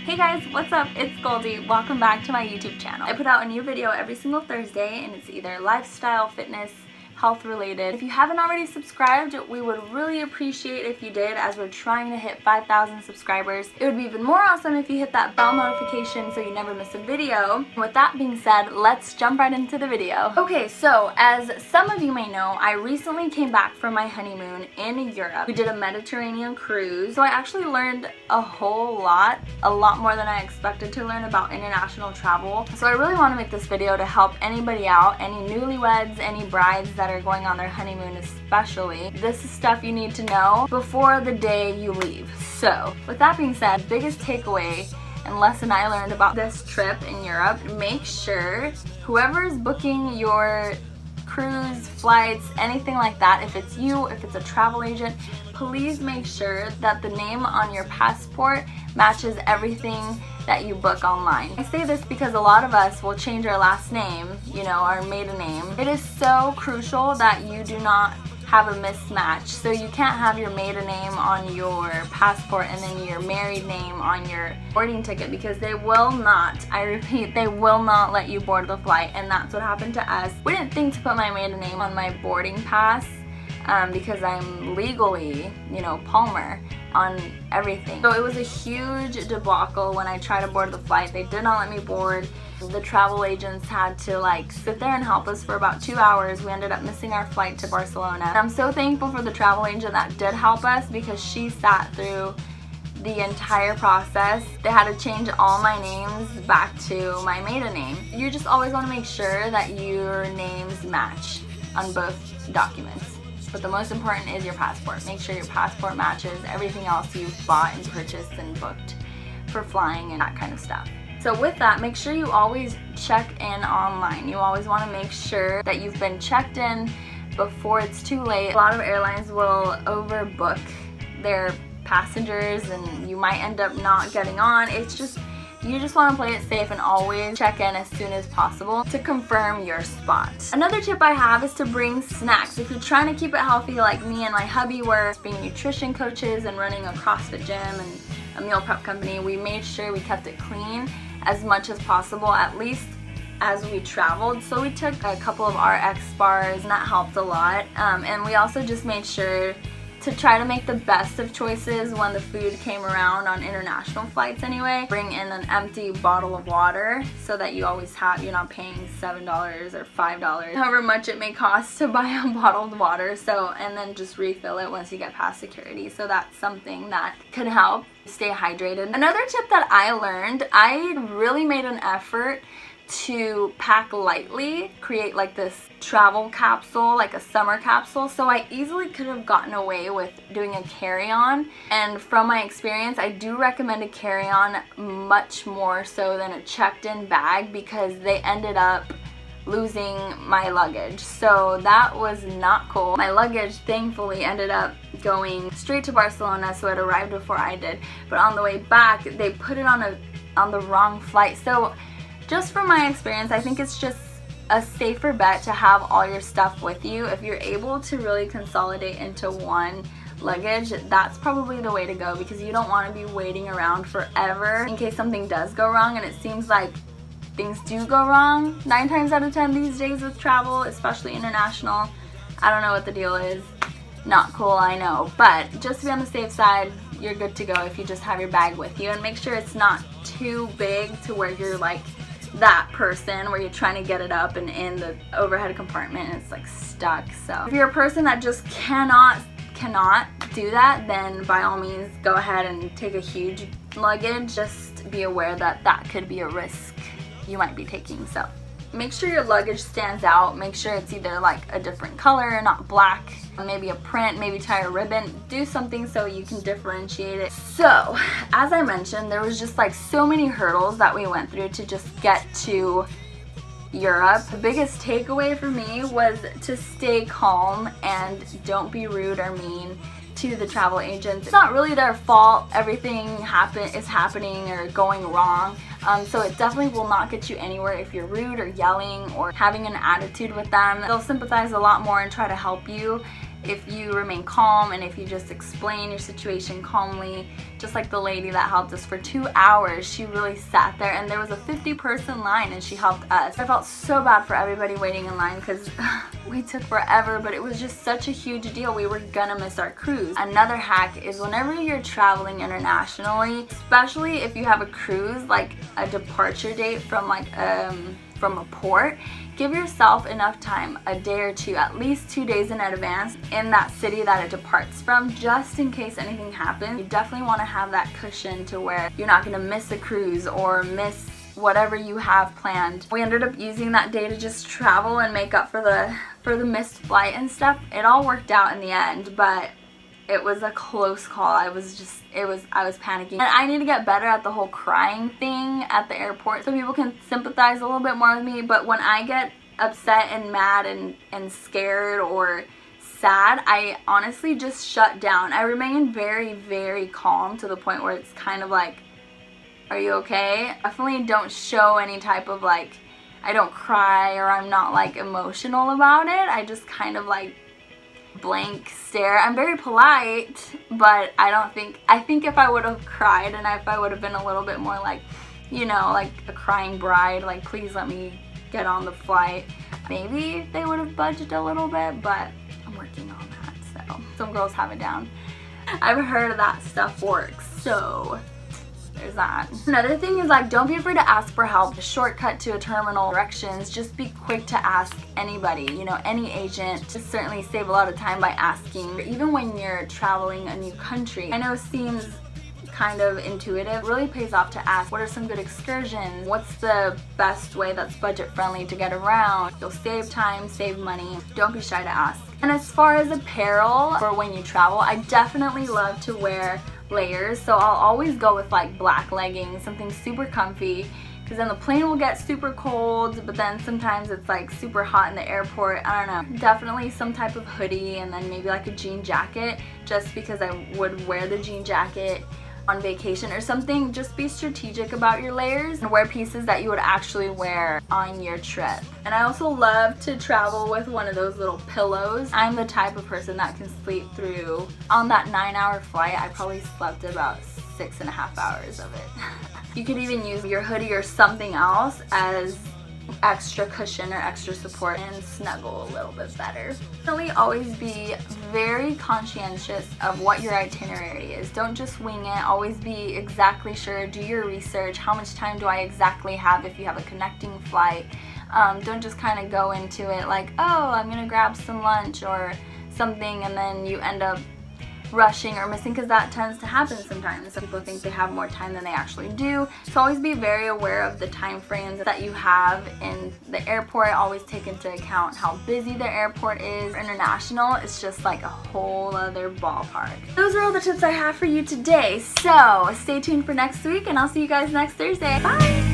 Hey guys, what's up? It's Goldie. Welcome back to my YouTube channel. I put out a new video every single Thursday and it's either lifestyle, fitness, health related. If you haven't already subscribed, we would really appreciate if you did, as we're trying to hit 5,000 subscribers. It would be even more awesome if you hit that bell notification so you never miss a video. With that being said, let's jump right into the video. Okay, so as some of you may know, I recently came back from my honeymoon in Europe. We did a Mediterranean cruise, so I actually learned a whole lot, a lot more than I expected to learn about international travel. So I really want to make this video to help anybody out, any newlyweds, any brides that are going on their honeymoon especially. This is stuff you need to know before the day you leave. So with that being said, biggest takeaway and lesson I learned about this trip in Europe: make sure whoever is booking your cruise, flights, anything like that, if it's you, if it's a travel agent, please make sure that the name on your passport matches everything that you book online. I say this because a lot of us will change our last name, you know, our maiden name. It is so crucial that you do not have a mismatch. So you can't have your maiden name on your passport and then your married name on your boarding ticket, because they will not, I repeat, they will not let you board the flight. And that's what happened to us. We didn't think to put my maiden name on my boarding pass because I'm legally, you know, Palmer on everything. So it was a huge debacle when I tried to board the flight. They did not let me board. The travel agents had to like sit there and help us for about 2 hours. We ended up missing our flight to Barcelona. And I'm so thankful for the travel agent that did help us, because she sat through the entire process. They had to change all my names back to my maiden name. You just always want to make sure that your names match on both documents. But the most important is your passport. Make sure your passport matches everything else you've bought and purchased and booked for flying and that kind of stuff. So with that, make sure you always check in online. You always want to make sure that you've been checked in before it's too late. A lot of airlines will overbook their passengers and you might end up not getting on. It's just, you just want to play it safe and always check in as soon as possible to confirm your spot. Another tip I have is to bring snacks. If you're trying to keep it healthy like me and my hubby were, being nutrition coaches and running a CrossFit gym and a meal prep company, we made sure we kept it clean as much as possible, at least as we traveled. So we took a couple of RX bars and that helped a lot. And we also just made sure to try to make the best of choices when the food came around on international flights anyway. Bring in an empty bottle of water so that you always have, you're not paying $7 or $5, however much it may cost to buy a bottled water. So, and then just refill it once you get past security. So that's something that could help stay hydrated. Another tip that I learned, I really made an effort to pack lightly, create like this travel capsule, like a summer capsule. So I easily could have gotten away with doing a carry-on, and from my experience I do recommend a carry-on much more so than a checked-in bag, because they ended up losing my luggage. So that was not cool. My luggage thankfully ended up going straight to Barcelona, so it arrived before I did, but on the way back they put it on the wrong flight. So just from my experience, I think it's just a safer bet to have all your stuff with you. If you're able to really consolidate into one luggage, that's probably the way to go, because you don't want to be waiting around forever in case something does go wrong. And it seems like things do go wrong 9 times out of 10 these days with travel, especially international. I don't know what the deal is. Not cool, I know, but just to be on the safe side, you're good to go if you just have your bag with you. And make sure it's not too big to where you're like that person where you're trying to get it up and in the overhead compartment and it's like stuck. So if you're a person that just cannot do that, then by all means go ahead and take a huge luggage. Just be aware that that could be a risk you might be taking. So make sure your luggage stands out. Make sure it's either like a different color, not black, maybe a print, maybe tie a ribbon. Do something so you can differentiate it. So as I mentioned, there was just like so many hurdles that we went through to just get to Europe. The biggest takeaway for me was to stay calm and don't be rude or mean to the travel agents. It's not really their fault. Everything is happening or going wrong. So it definitely will not get you anywhere if you're rude or yelling or having an attitude with them. They'll sympathize a lot more and try to help you if you remain calm and if you just explain your situation calmly, just like the lady that helped us for 2 hours. She really sat there, and there was a 50-person line and she helped us. I felt so bad for everybody waiting in line because we took forever, but it was just such a huge deal. We were gonna miss our cruise. Another hack is whenever you're traveling internationally, especially if you have a cruise, like a departure date from from a port, give yourself enough time, a day or two, at least 2 days in advance in that city that it departs from, just in case anything happens. You definitely want to have that cushion to where you're not going to miss a cruise or miss whatever you have planned. We ended up using that day to just travel and make up for the missed flight and stuff. It all worked out in the end, but it was a close call. I was panicking. And I need to get better at the whole crying thing at the airport so people can sympathize a little bit more with me. But when I get upset and mad and scared or sad, I honestly just shut down. I remain very, very calm to the point where it's kind of like, are you okay? Definitely don't show any type of like, I don't cry or I'm not like emotional about it. I just kind of like blank stare. I'm very polite, but I think if I would have cried and if I would have been a little bit more like, you know, like a crying bride, like please let me get on the flight, maybe they would have budged a little bit, but I'm working on that. So some girls have it down. I've heard that stuff works, so there's that. Another thing is like, don't be afraid to ask for help. A shortcut to a terminal, directions, just be quick to ask anybody, you know, any agent. Just certainly save a lot of time by asking. Even when you're traveling a new country, I know it seems kind of intuitive, it really pays off to ask, what are some good excursions? What's the best way that's budget friendly to get around? You'll save time, save money. Don't be shy to ask. And as far as apparel for when you travel, I definitely love to wear layers, so I'll always go with like black leggings, something super comfy, because then the plane will get super cold, but then sometimes it's like super hot in the airport. I don't know. Definitely some type of hoodie, and then maybe like a jean jacket, just because I would wear the jean jacket on vacation or something. Just be strategic about your layers and wear pieces that you would actually wear on your trip. And I also love to travel with one of those little pillows. I'm the type of person that can sleep through. On that 9-hour flight, I probably slept about 6.5 hours of it. You could even use your hoodie or something else as extra cushion or extra support and snuggle a little bit better. Definitely always be very conscientious of what your itinerary is. Don't just wing it. Always be exactly sure. Do your research. How much time do I exactly have if you have a connecting flight? Don't just kind of go into it like, oh, I'm gonna grab some lunch or something, and then you end up rushing or missing, because that tends to happen sometimes. Some people think they have more time than they actually do. So always be very aware of the time frames that you have in the airport. Always take into account how busy the airport is. International, it's just like a whole other ballpark. Those are all the tips I have for you today. So stay tuned for next week, and I'll see you guys next Thursday. Bye!